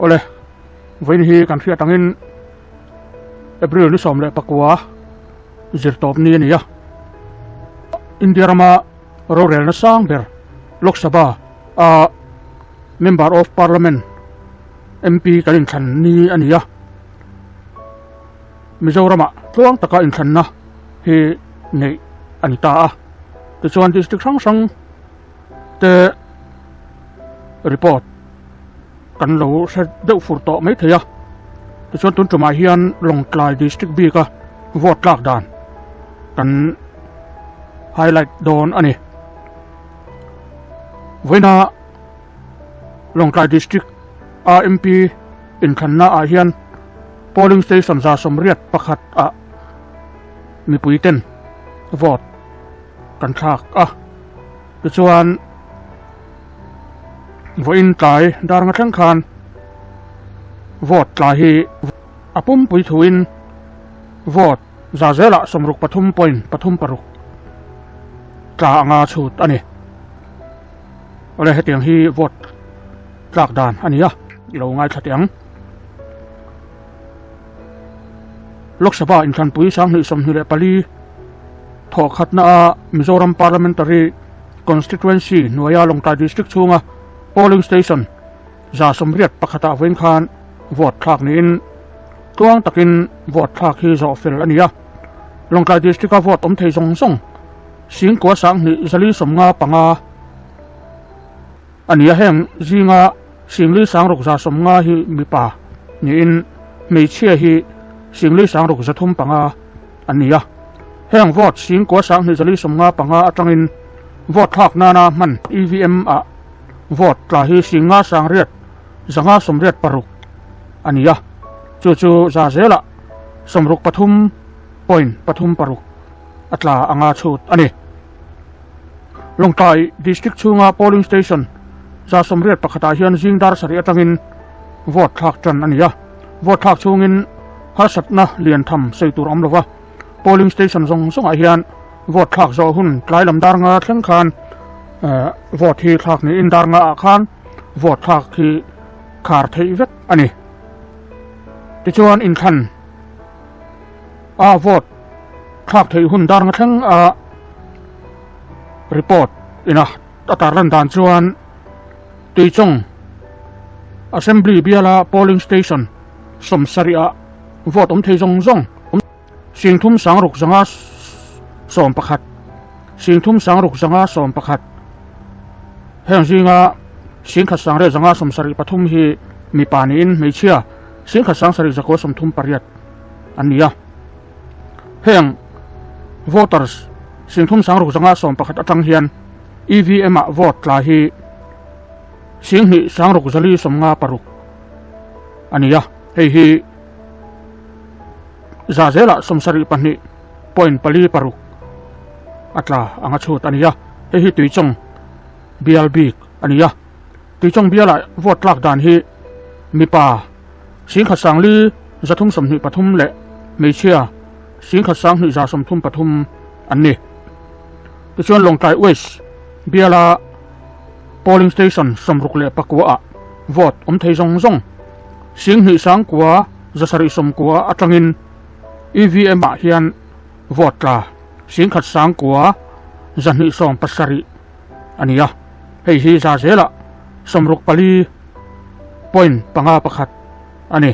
ole voin hi kan thia tangin April ni som le pakwa zirtop ni ania India rama rorel na sang ber Lok Sabha Member of Parliament MP kalin khan ni ania Mizoram tuang taka in khan na hi nei anita the chuan district sang te report kan lo sa deuh fur to mai theya the chuan tun tuma hian Longtlai district bi ka vote lak dan kan highlight don ani voina Longtlai district MP in khan na hian polling station za somriat pakhat mi puiten vote kan thak the chuan voin tlai dar nga thang khan vote tla hi apum pui thuin vote za zela somruk pathum point pathum paruk tla anga chut ani ole hetiang hi vote tlak dan ania lo ngai thatiang Lok Sabha in khan pui sang ni som hile pali tho khatna Mizoram Parliamentary Constituency Nuaya Longtlai District chunga polling station za somriat pakhata voin khan vote thak ni in tuang takin vote thak hi zo fel ania Longtlai District ka vote thei song sing ko sang ni zali somnga panga ania heng zinga singli sang rok za somnga hi mipa ni in meichia hi singli sang rok zathum panga ania heng vote sing ko sang ni zali somnga panga atangin vote thak na man EVM vote tla hi singa sang riat zanga somriat paruk ania chu za zela somruk pathum point pathum paruk atla anga chut ani Longtlai district chunga polling station za somriat pakhata hian jingdar sari atangin vote thak tan ania vote thak chungin hasatna lian tham seitur amlova polling station zong a hian vote thak zo hun tlai lam dar nga thleng khan vote hi thak ni in dar nga khan vote thak hi khar thei vet ani ti chuan in khan vote thak thei hun dar nga thleng report ina atarlan dan chuan tuichong assembly biala polling station somsaria vote thei zong singthum sangruk zanga som pakhat singthum sangruk zanga som pakhat heng zinga singkhat sangre zanga somsari pathum hi mi panin meichia singkhat sangsari zako somthum pariat ania heng voters singthum sangruk zanga som pakhat atang hian EVM vote tla hi singhi sangruk zali somnga paruk ania hi zazela somsari pani point pali paruk atla anga chut ania hi tuichong BLB ania tuichong biala vote lak dan hi mipa singkhat sangli zathum somni pathum le meichia singkhat sangni za somthum pathum anni tuchon Longtlai West biala polling station somruk le pakwa vote thei zong singhi sang kwa zasari som kwa atangin EVM hian vote la singkhat sang kwa zanhi som pasari ania hi za zela somruk pali point panga pakhat ani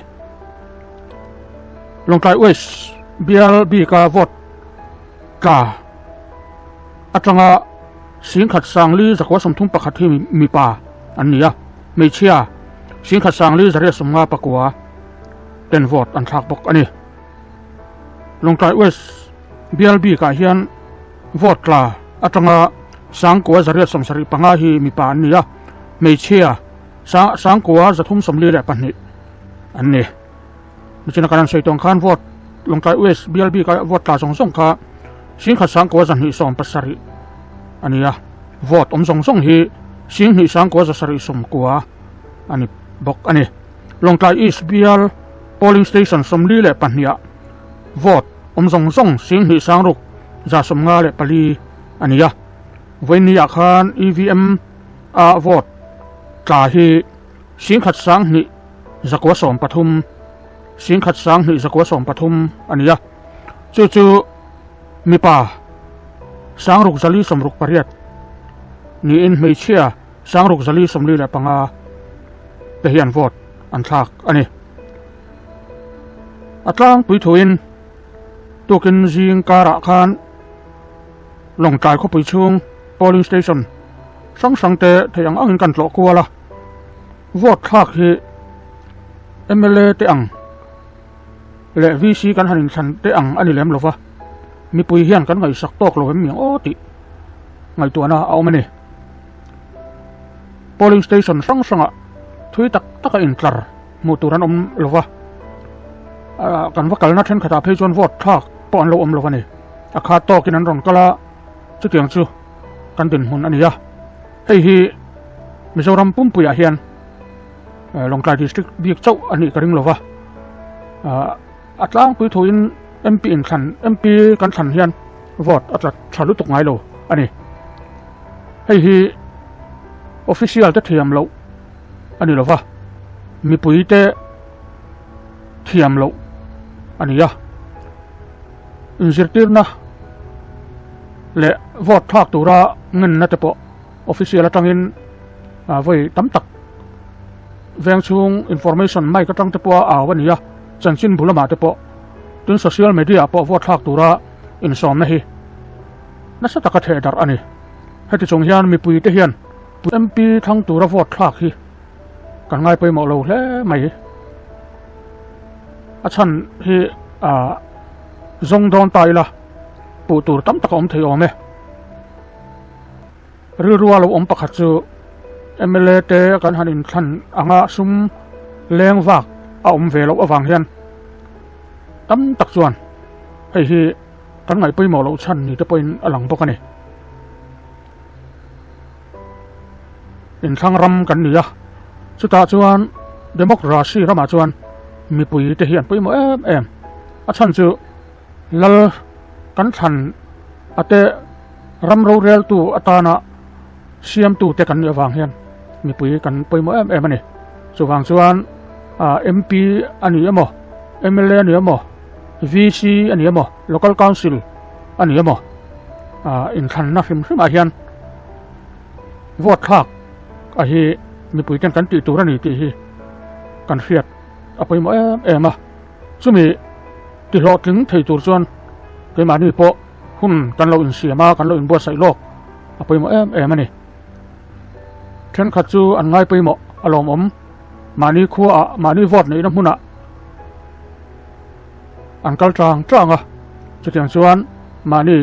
Longtlai West BLB ka vote ka atanga singkhat sangli zakwa somthum pakhat hi mipa ania meichia singkhat sangli zare somnga pakwa ten vote an thak bok ani Longtlai West BLB ka hian vote la atanga sangkwa zare somsari panga hi mipa ania meichia sangkwa zathum somli le pani anni michina kanan seitong khan vote Longtlai West BLB ka vote la song kha singkhat sangkwa zanhi som pasari ania vote song hi singhi sangkwa zasari som kwa ani bok ani Longtlai East BL polling station somli le pania vote song singhi sangruk za somnga le pali ania voinia khan EVM vote tla hi singkhat sang ni zakwa som pathum sing khat sang ni zakwa som pathum ania chu mipa sangruk zali somruk pariat ni in meichia sangruk zali somli la panga te hian vote an thak ani atlang puithuin token jing kara khan long tai kho puichung polling station sang te theyang angin kan tlo kuala vote thak hi MLA te ang le VC kan hanin than te ang ani lem lova mi pui hian kan ngai sak tok lo miang o ti ngai tuana aumani polling station sanga thui taka in tlar muturan lova kan vakal na then khata phei chon vote thak pon lo lova ni akha to kin an ron kala chu tiang chu kan tin hun ania hei hi Mizoram pumpuya hian Longkai district biak chau ani karing lova atlang pui thuin MP in than MP kan than hian vote atla thalu tuk ngai lo ani hei hi official te thiam lo ani lova mi pui te thiam lo ani ya inzirtirna le vote thak tura ngin na te po official atangin voi tam tak veng chung information mai ka tang te po awania chanchin bulama te po tun social media po vote thak tura in som na hi na sa taka the dar ani heti chung hian mi pui te hian MP thang tura vote thak hi kan ngai poi mo lo hle mai achan hi zong don tai la pu tur tam tak om thei ome ruwa lo om pakhat chu MLA te kan hanin than anga sum leng wak a om ve lo awang hian tam tak chuan hei hi kan ngai poi mo lo chan ni te point alang bok ani in thang ram kan ni ya chuta chuan democracy rama chuan mi pui te hian poi mo em a chan chu lal kan than ate ram ro rel tu atana siam tu te kan awang hian mi pui kan poi mo em ani chuwang chuan MP ani emo MLA ani emo VC ani emo local council ani emo in than na hrim a hian vote thak a hi mi pui kan ti tur ani ti hi kan hriat a poi mo em chumi ti lo tling thei tur chuan ke mani po hun kan lo in siama kan lo in bo sai lok a poi mo em ani then khat chu an ngai poi mo alom om mani khua mani vote nei na huna an kal tranga chutiang chuan mani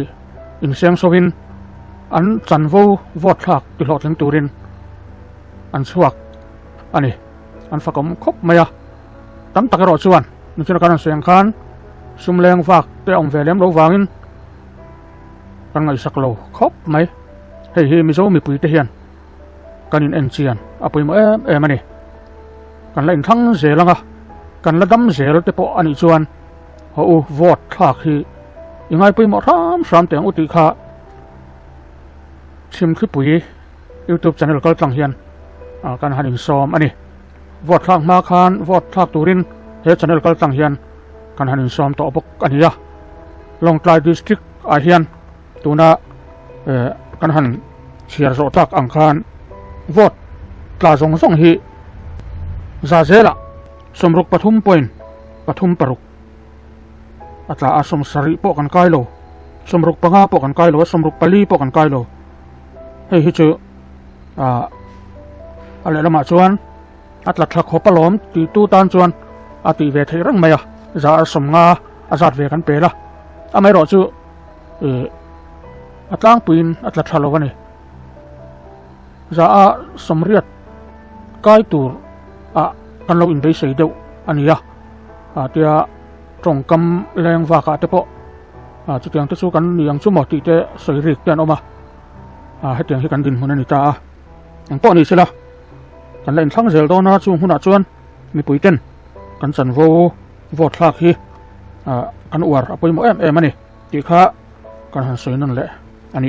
in seng sowin an chanvo vote thak ti lo tling turin an chuak ani an fakom khop maya tam takaro chuan nuchuna kan seng khan sumleng vak te ong velem lo wangin kan ngai sak lo khop mai hei hi mi zo mi pui te hian kanin enchian apoi mo em ani kan la in thang zelanga kan la dam zel te po ani chuan ho vote thak hi ingai pui mo ram teng uti kha chim khi pui YouTube channel kal tlang hian kan hanin som ani vote thak ma khan vote thak turin he channel kal tlang hian kan hanin som to bok ania Longkai district a hian tuna kan han chiar ro tak ang khan vote tla zong zong hi za zela somruk pathum point pathum paruk atla asom sari po kan kailo somruk panga po kan kailo somruk pali po kan kailo hei hi chu ale lama chuan atla thak hopalom ti tu tan chuan ati ve thei rang maya za som nga azat ve kan pela amai ro chu atlang puin atla thalo ani za a somriat kai tur kan lo in bei sei deuh ania tia tongkam leng waka te po chutiang te chu kan niang chu mo ti te soirik tian oma hetiang hi kan din hun ani ta ang po ni sila kan len thlang zel dona chu huna chuan mi puiten kan chan vo vote thak hi kan uar apoi mo em ani ti kha kan han soinan le ani